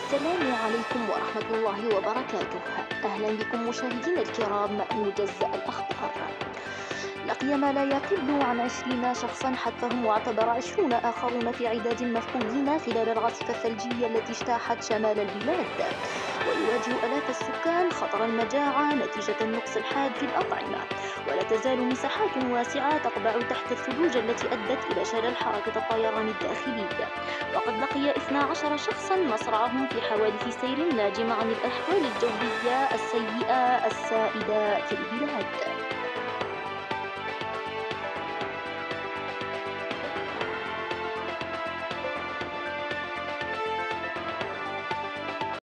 السلام عليكم ورحمة الله وبركاته. أهلا بكم مشاهدينا الكرام. موجز الأخبار. لقي ما لا يقل عن 20 شخصا حتفهم، واعتبر 20 آخرون في عداد المفقودين خلال العاصفة الثلجية التي اجتاحت شمال البلاد. ويواجه آلاف السكان خطر المجاعة نتيجة النقص الحاد في الأطعمة. ولا تزال مساحات واسعة تقبع تحت الثلوج التي أدت إلى شلل حركة الطيران الداخلي. وقد لقي 12 شخصا مصرعهم في حوادث سير ناجمة عن الأحوال الجوية السيئة السائدة في البلاد.